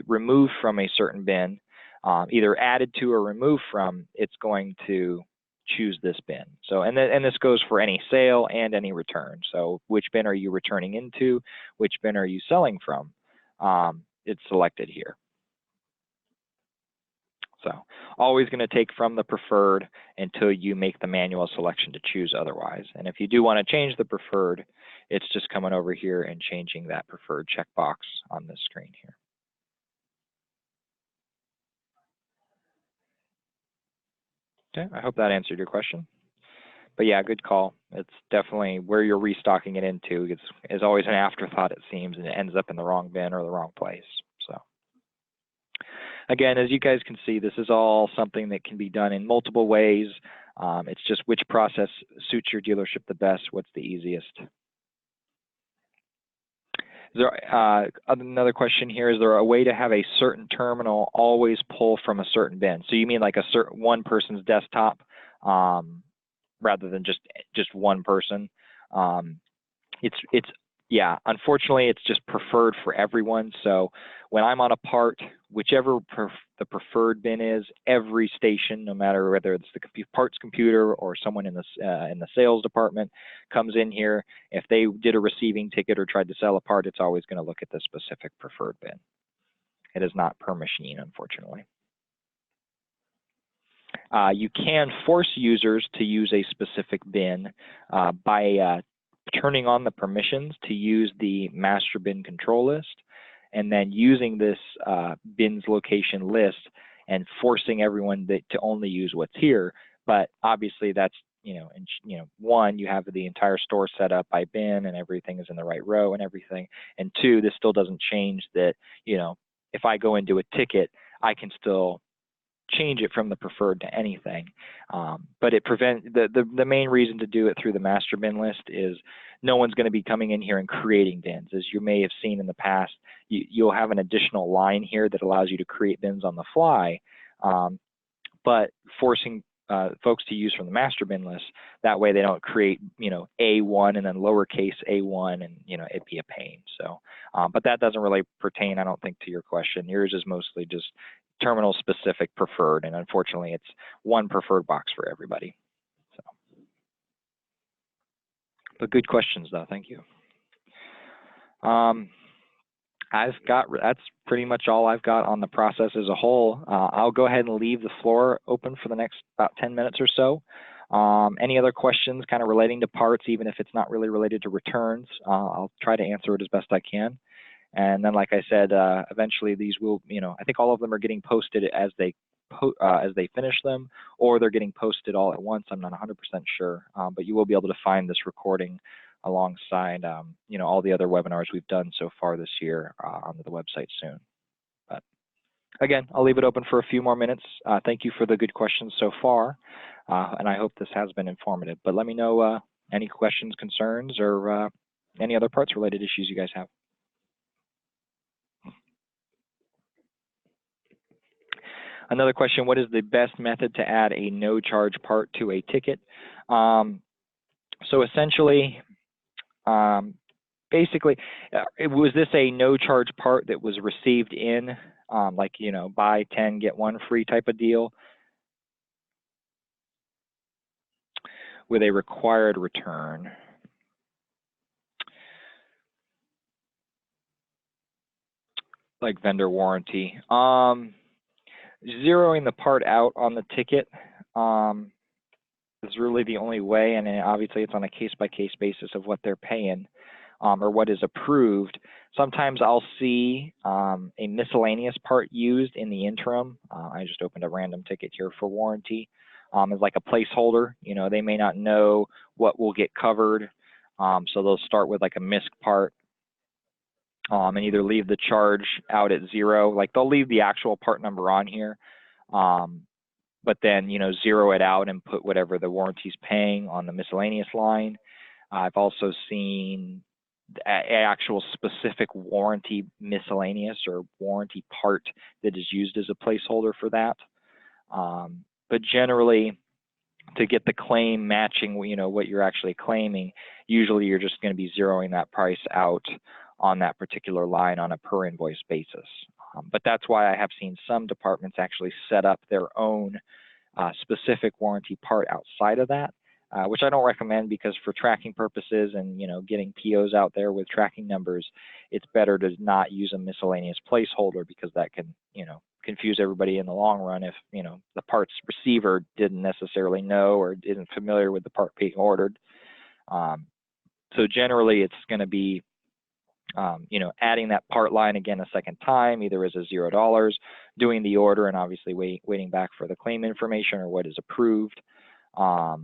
removed from a certain bin, either added to or removed from, it's going to choose this bin. So and this goes for any sale and any return. So which bin are you returning into? Which bin are you selling from? It's selected here. So always going to take from the preferred until you make the manual selection to choose otherwise. And if you do want to change the preferred, it's just coming over here and changing that preferred checkbox on this screen here. Okay, I hope that answered your question. But yeah, good call. It's definitely where you're restocking it into is always an afterthought, it seems, and it ends up in the wrong bin or the wrong place. So, Again, as you guys can see, this is all something that can be done in multiple ways. It's just which process suits your dealership the best, what's the easiest. Is there, another question here, is there a way to have a certain terminal always pull from a certain bin? So you mean like a certain one person's desktop rather than just one person? Yeah, unfortunately, it's just preferred for everyone. So when I'm on a part, whichever the preferred bin is, every station, no matter whether it's the parts computer or someone in the sales department comes in here, if they did a receiving ticket or tried to sell a part, it's always going to look at the specific preferred bin. It is not per machine, unfortunately. You can force users to use a specific bin by turning on the permissions to use the master bin control list, and then using this bin's location list and forcing everyone to only use what's here. But obviously that's, one, you have the entire store set up by bin and everything is in the right row and everything. And two, this still doesn't change that, if I go into a ticket, I can still change it from the preferred to anything. But it the main reason to do it through the master bin list is no one's going to be coming in here and creating bins. As you may have seen in the past, you'll have an additional line here that allows you to create bins on the fly, but forcing folks to use from the master bin list, that way they don't create, A1 and then lowercase a1 and, it'd be a pain. So, but that doesn't really pertain, I don't think, to your question. Yours is mostly just terminal specific preferred, and unfortunately it's one preferred box for everybody. So, but good questions though, thank you. That's pretty much all I've got on the process as a whole. I'll go ahead and leave the floor open for the next about 10 minutes or so. Any other questions kind of relating to parts, even if it's not really related to returns, I'll try to answer it as best I can. And then, like I said, eventually these will, I think all of them are getting posted as they finish them, or they're getting posted all at once. I'm not 100% sure, but you will be able to find this recording alongside, all the other webinars we've done so far this year onto the website soon. But again, I'll leave it open for a few more minutes. Thank you for the good questions so far, and I hope this has been informative. But let me know any questions, concerns, or any other parts-related issues you guys have. Another question, what is the best method to add a no-charge part to a ticket? So essentially, basically, was this a no-charge part that was received in, like, buy 10, get 1 free type of deal with a required return? Like vendor warranty. Zeroing the part out on the ticket is really the only way, and obviously it's on a case-by-case basis of what they're paying or what is approved. Sometimes I'll see a miscellaneous part used in the interim. I just opened a random ticket here for warranty as like a placeholder. They may not know what will get covered, so they'll start with like a misc part. And either leave the charge out at 0, like they'll leave the actual part number on here, but then, zero it out and put whatever the warranty's paying on the miscellaneous line. I've also seen actual specific warranty miscellaneous or warranty part that is used as a placeholder for that. But generally, to get the claim matching, what you're actually claiming, usually you're just going to be zeroing that price out on that particular line on a per invoice basis. But that's why I have seen some departments actually set up their own specific warranty part outside of that, which I don't recommend, because for tracking purposes and getting POs out there with tracking numbers, it's better to not use a miscellaneous placeholder, because that can confuse everybody in the long run if the parts receiver didn't necessarily know or isn't familiar with the part being ordered. So generally it's going to be adding that part line again a second time, either as a $0, doing the order, and obviously waiting back for the claim information or what is approved. But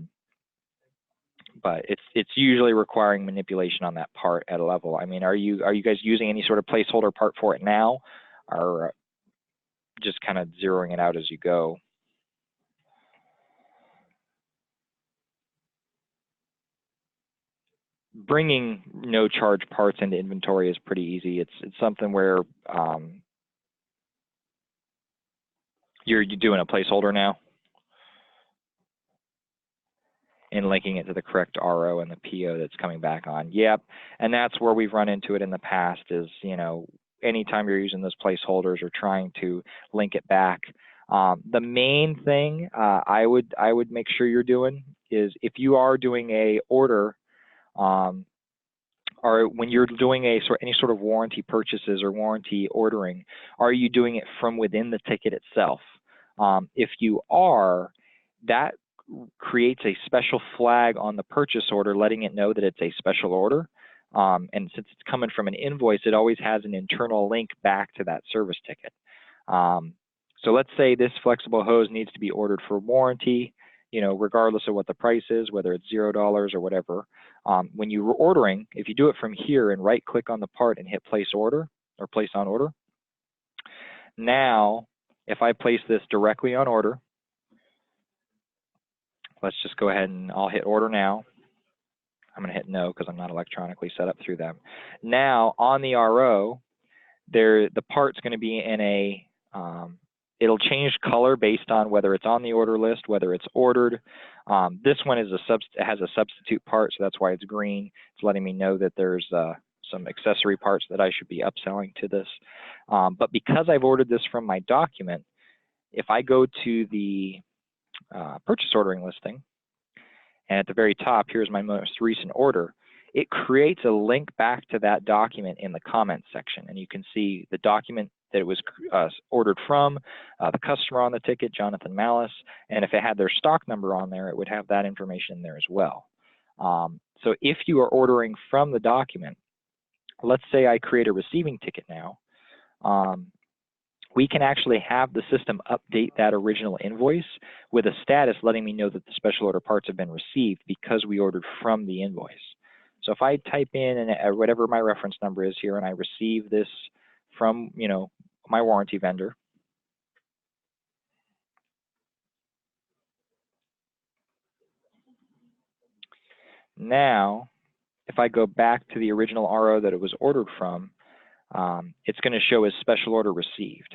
it's usually requiring manipulation on that part at a level. I mean, are you guys using any sort of placeholder part for it now, or just kind of zeroing it out as you go. Bringing no charge parts into inventory is pretty easy. It's something where you're doing a placeholder now and linking it to the correct RO and the PO that's coming back on. Yep, and that's where we've run into it in the past is, you know, anytime you're using those placeholders or trying to link it back. The main thing I would make sure you're doing is if you are doing a order, or when you're doing any sort of warranty purchases or warranty ordering, are you doing it from within the ticket itself? If you are, that creates a special flag on the purchase order letting it know that it's a special order. And since it's coming from an invoice, it always has an internal link back to that service ticket. So let's say this flexible hose needs to be ordered for warranty, you know, regardless of what the price is, whether it's $0 or whatever. When you're ordering, if you do it from here and right click on the part and hit place order or place on order, now if I place this directly on order, let's just go ahead and I'll hit order now. I'm going to hit no because I'm not electronically set up through them. Now on the RO, the part's going to be in a, it'll change color based on whether it's on the order list, whether it's ordered. This one is has a substitute part, so that's why it's green. It's letting me know that there's some accessory parts that I should be upselling to this. But because I've ordered this from my document, if I go to the purchase ordering listing, and at the very top, here's my most recent order, it creates a link back to that document in the comments section. And you can see the document that it was ordered from, the customer on the ticket, Jonathan Malice, and if it had their stock number on there, it would have that information in there as well. So if you are ordering from the document, let's say I create a receiving ticket now, we can actually have the system update that original invoice with a status letting me know that the special order parts have been received because we ordered from the invoice. So if I type in whatever my reference number is here and I receive this from, you know, my warranty vendor, now if I go back to the original RO that it was ordered from, it's going to show as special order received.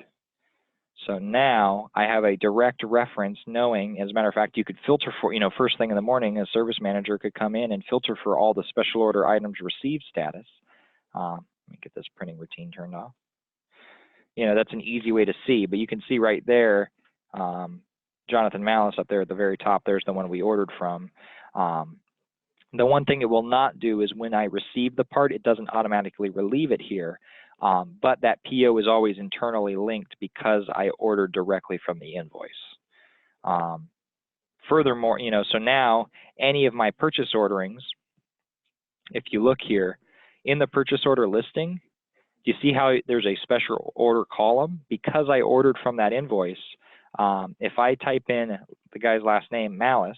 So now I have a direct reference knowing, as a matter of fact, you could filter for, you know, first thing in the morning, a service manager could come in and filter for all the special order items received status. Let me get this printing routine turned off. You know, that's an easy way to see, but you can see right there, Jonathan Malice up there at the very top, there's the one we ordered from. The one thing it will not do is when I receive the part, it doesn't automatically relieve it here. But that PO is always internally linked because I ordered directly from the invoice. Furthermore, you know, so now any of my purchase orderings, if you look here in the purchase order listing, you see how there's a special order column? Because I ordered from that invoice, if I type in the guy's last name, Malice,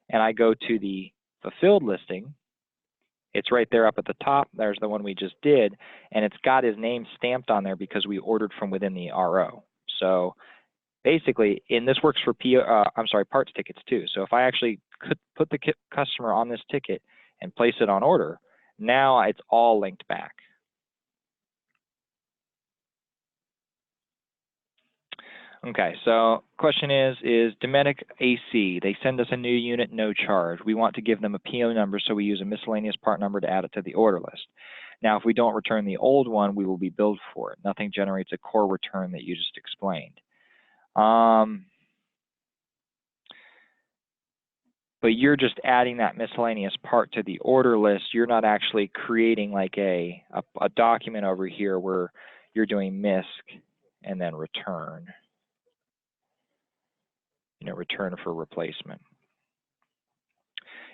and I go to the fulfilled listing, it's right there up at the top. There's the one we just did, and it's got his name stamped on there because we ordered from within the RO. So basically, and this works for parts tickets too. So if I actually could put the customer on this ticket and place it on order, now it's all linked back. Okay, so question is Dometic AC, they send us a new unit, no charge. We want to give them a PO number, so we use a miscellaneous part number to add it to the order list. Now, if we don't return the old one, we will be billed for it. Nothing generates a core return that you just explained. But you're just adding that miscellaneous part to the order list. You're not actually creating like a document over here where you're doing MISC and then return. You know, return for replacement.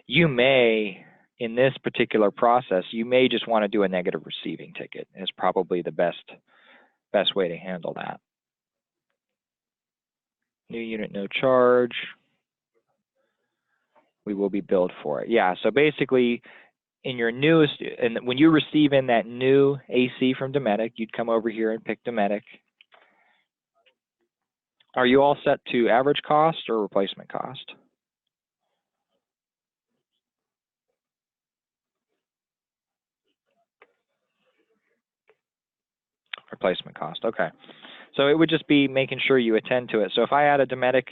You may, in this particular process, you may just want to do a negative receiving ticket. Is probably the best way to handle that. New unit, no charge. We will be billed for it. Yeah, so basically, in your newest, and when you receive in that new AC from Dometic, you'd come over here and pick Dometic. Are you all set to average cost or replacement cost? Replacement cost, okay. So it would just be making sure you attend to it. So if I add a Dometic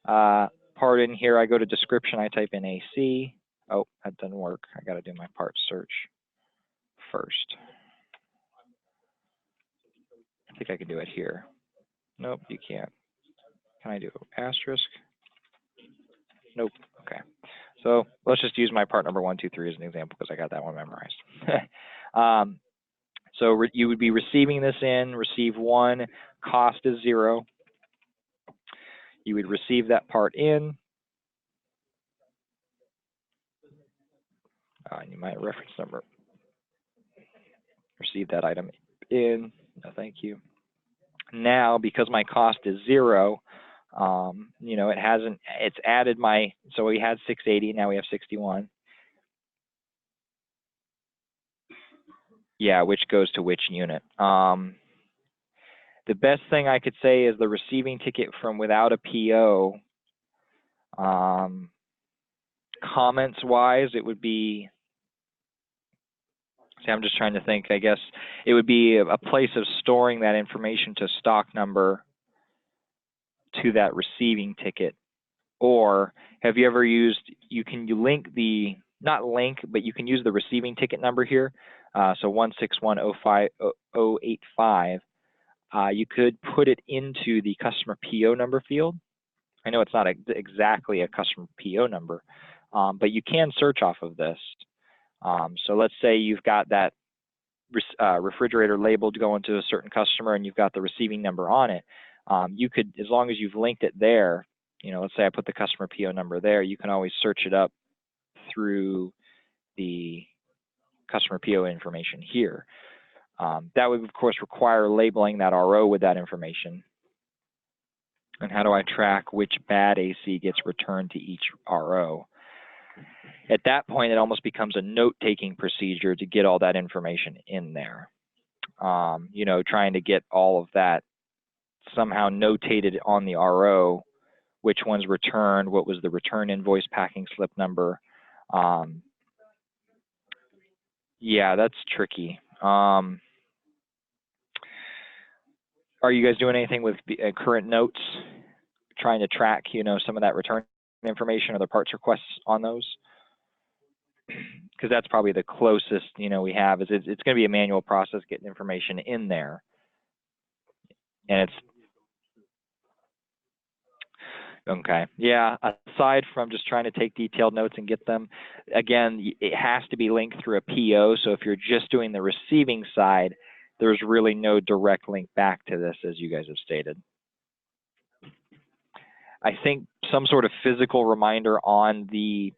part in here, I go to description, I type in AC. Oh, that doesn't work. I got to do my part search first. I think I can do it here. Nope, you can't. Can I do asterisk? Nope. Okay. So let's just use my part number 123 as an example because I got that one memorized. So you would be receiving this in, receive 1, cost is 0. You would receive that part in. You might reference number. Receive that item in. No, thank you. Now, because my cost is 0, you know, it's added my, so we had 680, now we have 61. Yeah, which goes to which unit. The best thing I could say is the receiving ticket from without a PO, comments-wise, it would be, see, I'm just trying to think, I guess it would be a place of storing that information to stock number to that receiving ticket. Or have you ever used, you link the, not link, but you can use the receiving ticket number here. So 16105-085. You could put it into the customer PO number field. I know it's not exactly a customer PO number, but you can search off of this. So let's say you've got that refrigerator labeled going to a certain customer and you've got the receiving number on it. You could, as long as you've linked it there, you know, let's say I put the customer PO number there, you can always search it up through the customer PO information here. That would, of course, require labeling that RO with that information. And how do I track which bad AC gets returned to each RO? At that point, it almost becomes a note-taking procedure to get all that information in there. You know, trying to get all of that somehow notated on the RO, which one's returned, what was the return invoice packing slip number. Yeah, that's tricky. Are you guys doing anything with current notes, trying to track, you know, some of that return information or the parts requests on those? Because that's probably the closest, you know, we have, is it's going to be a manual process getting information in there. And it's, okay, yeah, aside from just trying to take detailed notes and get them, again, it has to be linked through a PO. So if you're just doing the receiving side, there's really no direct link back to this, as you guys have stated. I think some sort of physical reminder on the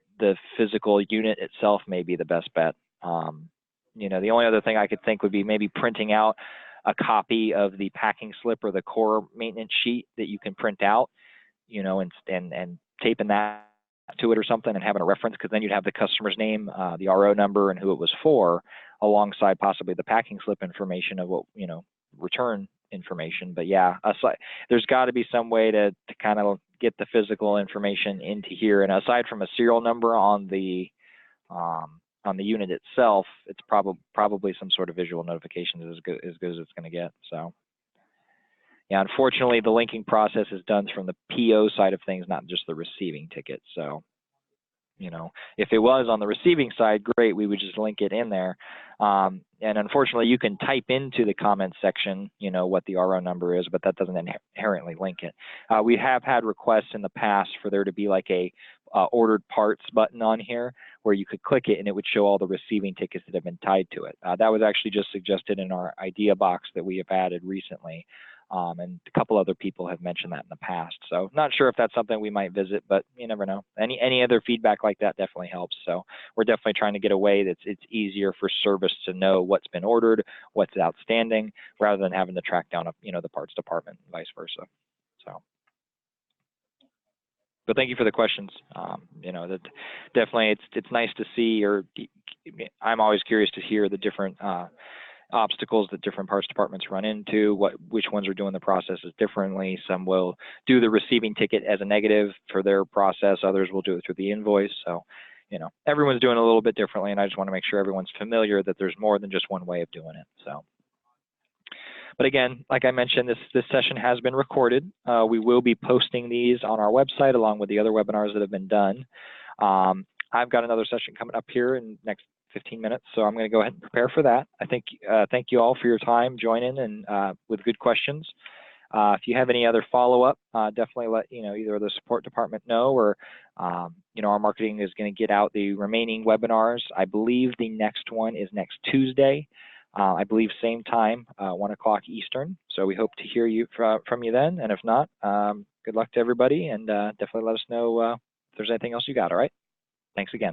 physical unit itself may be the best bet. You know, the only other thing I could think would be maybe printing out a copy of the packing slip or the core maintenance sheet that you can print out, you know, and taping that to it or something and having a reference, because then you'd have the customer's name, the RO number, and who it was for, alongside possibly the packing slip information of what, you know, return information. But yeah, there's got to be some way to kind of get the physical information into here. And aside from a serial number on the unit itself, it's probably some sort of visual notifications as good as it's going to get. So yeah, unfortunately, the linking process is done from the PO side of things, not just the receiving ticket. So, you know, if it was on the receiving side, great, we would just link it in there. And unfortunately, you can type into the comments section, you know, what the RO number is, but that doesn't inherently link it. We have had requests in the past for there to be like a ordered parts button on here where you could click it and it would show all the receiving tickets that have been tied to it. That was actually just suggested in our idea box that we have added recently. And a couple other people have mentioned that in the past. So not sure if that's something we might visit, but you never know. Any other feedback like that definitely helps. So we're definitely trying to get a way that it's easier for service to know what's been ordered, what's outstanding, rather than having to track down, you know, the parts department, and vice versa. So, but thank you for the questions. You know, that definitely it's nice to see, or I'm always curious to hear the different obstacles that different parts departments run into, which ones are doing the processes differently. Some will do the receiving ticket as a negative for their process, others will do it through the invoice. So, everyone's doing it a little bit differently, and I just want to make sure everyone's familiar that there's more than just one way of doing it. So, but again, like I mentioned, this session has been recorded. We will be posting these on our website along with the other webinars that have been done. I've got another session coming up here in the next 15 minutes, so I'm going to go ahead and prepare for that. I think thank you all for your time joining and with good questions. If you have any other follow-up, definitely let either the support department know, or our marketing is going to get out the remaining webinars. I believe the next one is next Tuesday. I believe same time, 1 o'clock Eastern. So we hope to hear from you then. And if not, good luck to everybody, and definitely let us know if there's anything else you got. All right. Thanks again.